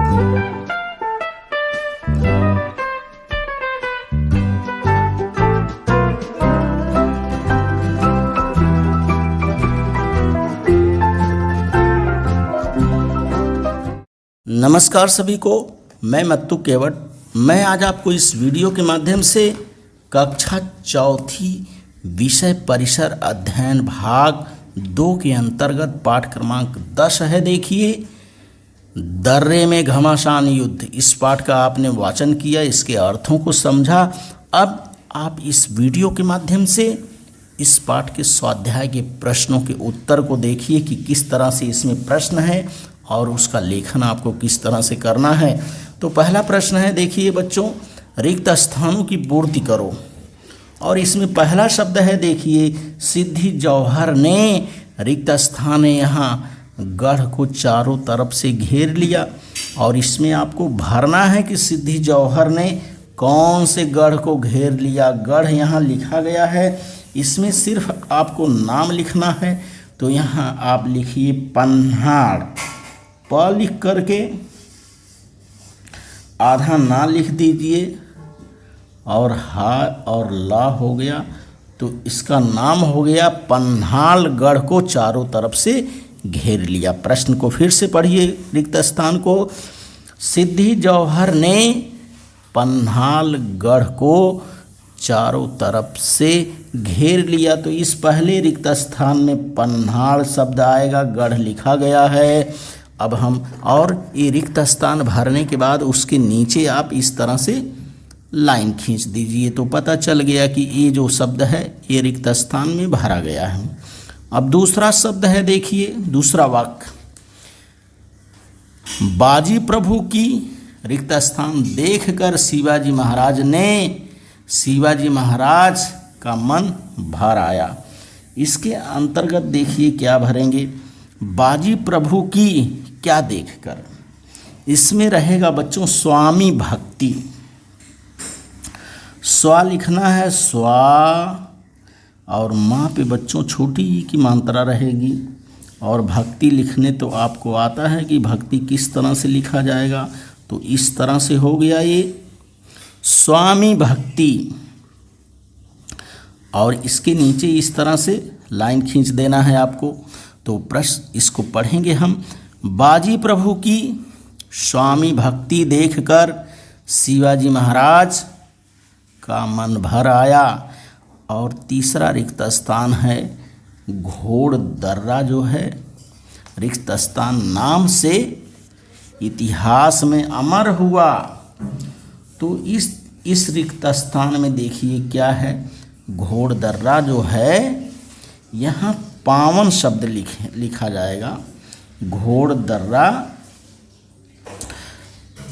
नमस्कार सभी को, मैं मत्तू केवट। मैं आज आपको इस वीडियो के माध्यम से कक्षा चौथी विषय परिसर अध्ययन भाग 2 के अंतर्गत पाठ क्रमांक 10 है। देखिए, दर्रे में घमासान युद्ध। इस पाठ का आपने वाचन किया, इसके अर्थों को समझा। अब आप इस वीडियो के माध्यम से इस पाठ के स्वाध्याय के प्रश्नों के उत्तर को देखिए कि किस तरह से इसमें प्रश्न है और उसका लेखन आपको किस तरह से करना है। तो पहला प्रश्न है, देखिए बच्चों, रिक्त स्थानों की पूर्ति करो। और इसमें पहला शब्द है, देखिए, सिद्धि जौहर ने रिक्त स्थान यहाँ गढ़ को चारों तरफ से घेर लिया। और इसमें आपको भरना है कि सिद्धि जौहर ने कौन से गढ़ को घेर लिया। गढ़ यहाँ लिखा गया है, इसमें सिर्फ आपको नाम लिखना है। तो यहाँ आप लिखिए पन्हाड़, प लिख करके आधा ना लिख दीजिए और हा और ला हो गया, तो इसका नाम हो गया पन्हाड़ गढ़ को चारों तरफ से घेर लिया। प्रश्न को फिर से पढ़िए, रिक्त स्थान को। सिद्धि जौहर ने पन्हाड़ गढ़ को चारों तरफ से घेर लिया। तो इस पहले रिक्त स्थान में पन्हाड़ शब्द आएगा, गढ़ लिखा गया है। अब हम और ये रिक्त स्थान भरने के बाद उसके नीचे आप इस तरह से लाइन खींच दीजिए, तो पता चल गया कि ये जो शब्द है ये रिक्त स्थान में भरा गया है। अब दूसरा शब्द है, देखिए दूसरा वाक्य, बाजी प्रभु की रिक्त स्थान देखकर शिवाजी महाराज का मन भर आया। इसके अंतर्गत देखिए क्या भरेंगे, बाजी प्रभु की क्या देखकर। इसमें रहेगा बच्चों स्वामी भक्ति। स्वा लिखना है, स्वा, और माँ पे बच्चों छोटी ई की मात्रा रहेगी। और भक्ति लिखने तो आपको आता है कि भक्ति किस तरह से लिखा जाएगा, तो इस तरह से हो गया ये स्वामी भक्ति। और इसके नीचे इस तरह से लाइन खींच देना है आपको। तो प्रश्न इसको पढ़ेंगे हम, बाजी प्रभु की स्वामी भक्ति देखकर शिवाजी महाराज का मन भर आया। और तीसरा रिक्त स्थान है घोड़ दर्रा, जो है रिक्त स्थान नाम से इतिहास में अमर हुआ। तो इस रिक्त स्थान में देखिए क्या है, घोड़ दर्रा जो है यहाँ पावन शब्द लिखा जाएगा। घोड़ दर्रा,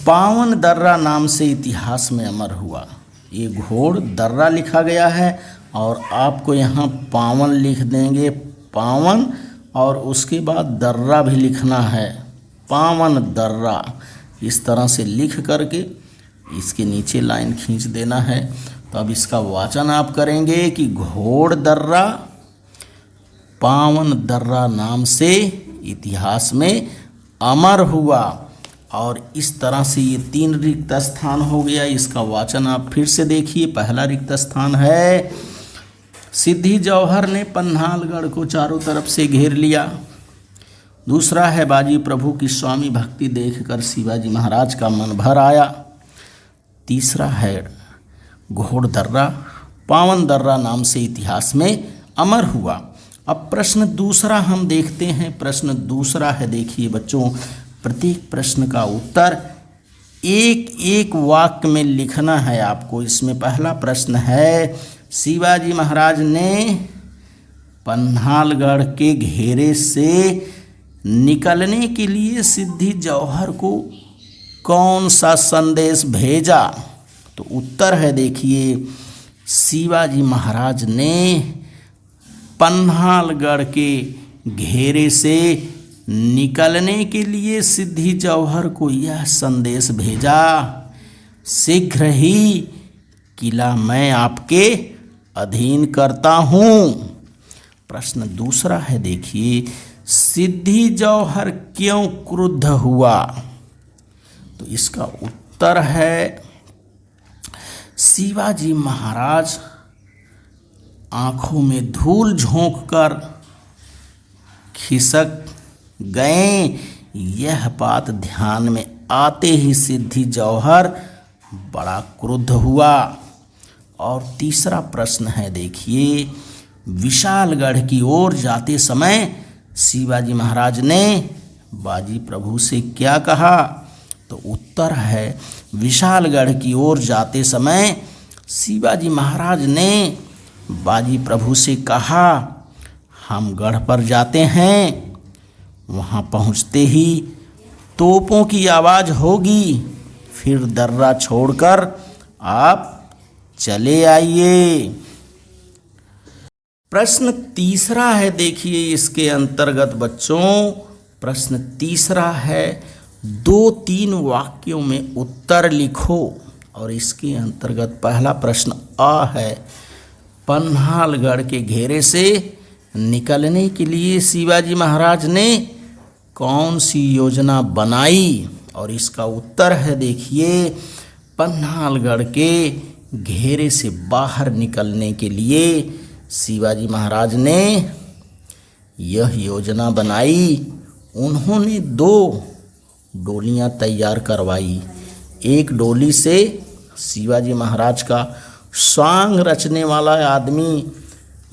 पावन दर्रा नाम से इतिहास में अमर हुआ। ये घोड़ दर्रा लिखा गया है और आपको यहाँ पावन लिख देंगे, पावन, और उसके बाद दर्रा भी लिखना है, पावन दर्रा। इस तरह से लिख करके इसके नीचे लाइन खींच देना है। तो अब इसका वाचन आप करेंगे कि घोड़ दर्रा पावन दर्रा नाम से इतिहास में अमर हुआ। और इस तरह से ये 3 रिक्त स्थान हो गया। इसका वाचन आप फिर से देखिए। पहला रिक्त स्थान है, सिद्धि जौहर ने पन्हाड़गढ़ को चारों तरफ से घेर लिया। दूसरा है, बाजी प्रभु की स्वामी भक्ति देखकर शिवाजी महाराज का मन भर आया। तीसरा है, घोड़ दर्रा पावन दर्रा नाम से इतिहास में अमर हुआ। अब प्रश्न दूसरा हम देखते हैं। प्रश्न दूसरा है, देखिए बच्चों, प्रत्येक प्रश्न का उत्तर एक एक वाक्य में लिखना है आपको। इसमें पहला प्रश्न है, शिवाजी महाराज ने पन्हाड़गढ़ के घेरे से निकलने के लिए सिद्धि जौहर को कौन सा संदेश भेजा। तो उत्तर है, देखिए, शिवाजी महाराज ने पन्हाड़गढ़ के घेरे से निकलने के लिए सिद्धि जौहर को यह संदेश भेजा, शीघ्र ही किला मैं आपके अधीन करता हूँ। प्रश्न दूसरा है, देखिए, सिद्धि जौहर क्यों क्रुद्ध हुआ। तो इसका उत्तर है शिवाजी महाराज आंखों में धूल झोंककर खिसक गए। यह बात ध्यान में आते ही सिद्धि जौहर बड़ा क्रुद्ध हुआ। और तीसरा प्रश्न है, देखिए, विशालगढ़ की ओर जाते समय शिवाजी महाराज ने बाजी प्रभु से क्या कहा? तो उत्तर है, विशालगढ़ की ओर जाते समय शिवाजी महाराज ने बाजी प्रभु से कहा, हम गढ़ पर जाते हैं, वहाँ पहुँचते ही तोपों की आवाज़ होगी, फिर दर्रा छोड़कर आप चले आइए। प्रश्न तीसरा है, देखिए इसके अंतर्गत बच्चों, प्रश्न तीसरा है, 2-3 वाक्यों में उत्तर लिखो। और इसके अंतर्गत पहला प्रश्न आ है, पन्हालगढ़ के घेरे से निकलने के लिए शिवाजी महाराज ने कौन सी योजना बनाई? और इसका उत्तर है, देखिए, पन्हालगढ़ के घेरे से बाहर निकलने के लिए शिवाजी महाराज ने यह योजना बनाई। उन्होंने 2 डोलियां तैयार करवाई। एक डोली से शिवाजी महाराज का स्वांग रचने वाला आदमी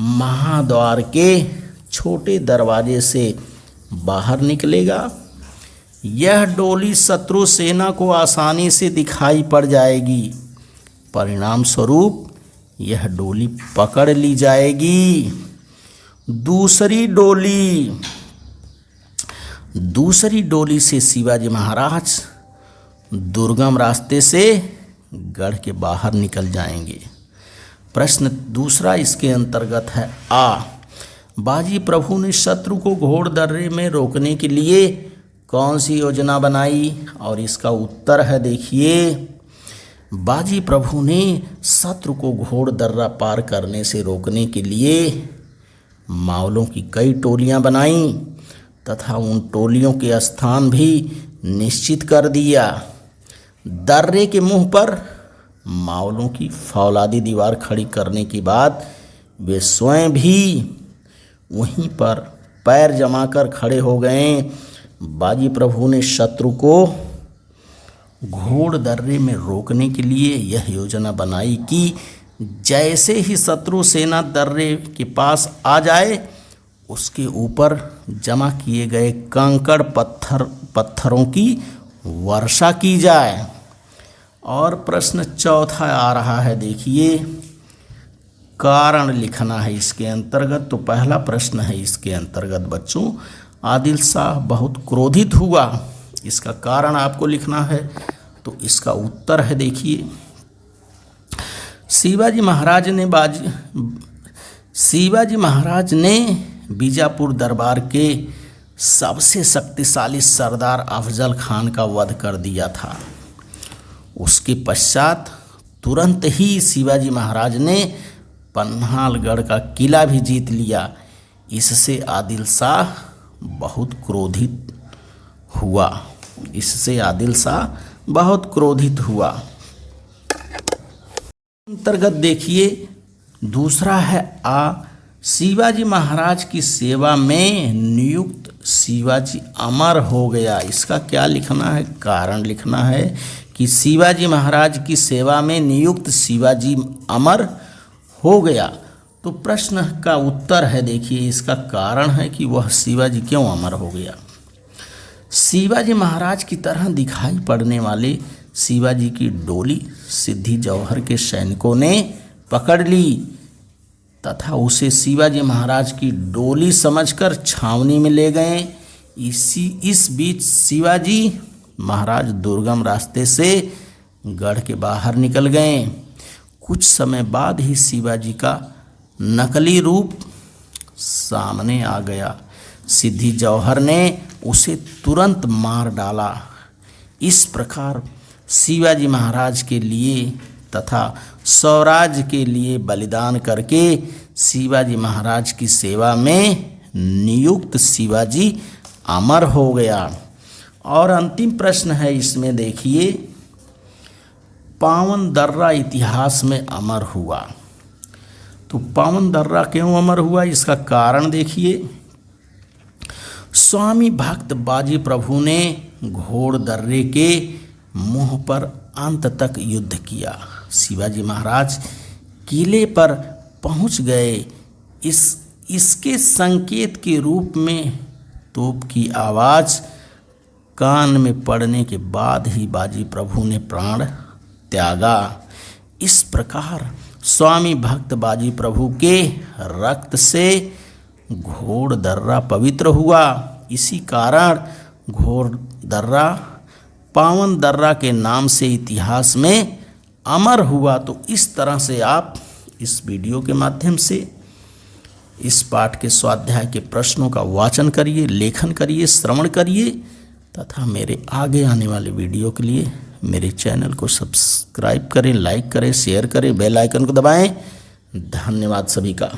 महाद्वार के छोटे दरवाजे से बाहर निकलेगा। यह डोली शत्रु सेना को आसानी से दिखाई पड़ जाएगी। परिणाम स्वरूप यह डोली पकड़ ली जाएगी। दूसरी डोली से शिवाजी महाराज दुर्गम रास्ते से गढ़ के बाहर निकल जाएंगे। प्रश्न दूसरा इसके अंतर्गत है, बाजी प्रभु ने शत्रु को घोड़ दर्रे में रोकने के लिए कौन सी योजना बनाई? और इसका उत्तर है, देखिए, बाजी प्रभु ने शत्रु को घोड़ दर्रा पार करने से रोकने के लिए मावलों की कई टोलियां बनाईं तथा उन टोलियों के स्थान भी निश्चित कर दिया। दर्रे के मुंह पर मावलों की फौलादी दीवार खड़ी करने के बाद वे स्वयं भी वहीं पर पैर जमाकर खड़े हो गए। बाजी प्रभु ने शत्रु को घोड़ दर्रे में रोकने के लिए यह योजना बनाई कि जैसे ही शत्रु सेना दर्रे के पास आ जाए, उसके ऊपर जमा किए गए कंकड़ पत्थरों की वर्षा की जाए। और प्रश्न चौथा आ रहा है, देखिए, कारण लिखना है इसके अंतर्गत। तो पहला प्रश्न है इसके अंतर्गत बच्चों, आदिल शाह बहुत क्रोधित हुआ, इसका कारण आपको लिखना है। तो इसका उत्तर है, देखिए, शिवाजी महाराज ने बीजापुर दरबार के सबसे शक्तिशाली सरदार अफजल खान का वध कर दिया था। उसके पश्चात तुरंत ही शिवाजी महाराज ने पन्हालगढ़ का किला भी जीत लिया। इससे आदिल शाह बहुत क्रोधित हुआ। अंतर्गत देखिए, दूसरा है, शिवाजी महाराज की सेवा में नियुक्त शिवाजी अमर हो गया। इसका क्या लिखना है? कारण लिखना है कि शिवाजी महाराज की सेवा में नियुक्त शिवाजी अमर हो गया। तो प्रश्न का उत्तर है, देखिए, इसका कारण है कि वह शिवाजी क्यों अमर हो गया। शिवाजी महाराज की तरह दिखाई पड़ने वाले शिवाजी की डोली सिद्धि जौहर के सैनिकों ने पकड़ ली तथा उसे शिवाजी महाराज की डोली समझकर छावनी में ले गए। इस बीच शिवाजी महाराज दुर्गम रास्ते से गढ़ के बाहर निकल गए। कुछ समय बाद ही शिवाजी का नकली रूप सामने आ गया। सिद्धि जौहर ने उसे तुरंत मार डाला। इस प्रकार शिवाजी महाराज के लिए तथा स्वराज के लिए बलिदान करके शिवाजी महाराज की सेवा में नियुक्त शिवाजी अमर हो गया। और अंतिम प्रश्न है इसमें, देखिए, पावन दर्रा इतिहास में अमर हुआ। तो पावन दर्रा क्यों अमर हुआ, इसका कारण देखिए। स्वामी भक्त बाजी प्रभु ने घोड़ दर्रे के मुंह पर अंत तक युद्ध किया। शिवाजी महाराज किले पर पहुंच गए। इसके संकेत के रूप में तोप की आवाज़ कान में पड़ने के बाद ही बाजी प्रभु ने प्राण त्यागा। इस प्रकार स्वामी भक्त बाजी प्रभु के रक्त से घोड़ दर्रा पवित्र हुआ। इसी कारण घोड़ दर्रा पावन दर्रा के नाम से इतिहास में अमर हुआ। तो इस तरह से आप इस वीडियो के माध्यम से इस पाठ के स्वाध्याय के प्रश्नों का वाचन करिए, लेखन करिए, श्रवण करिए तथा मेरे आगे आने वाले वीडियो के लिए मेरे चैनल को सब्सक्राइब करें, लाइक करें, शेयर करें, बेल आइकन को दबाएं। धन्यवाद सभी का।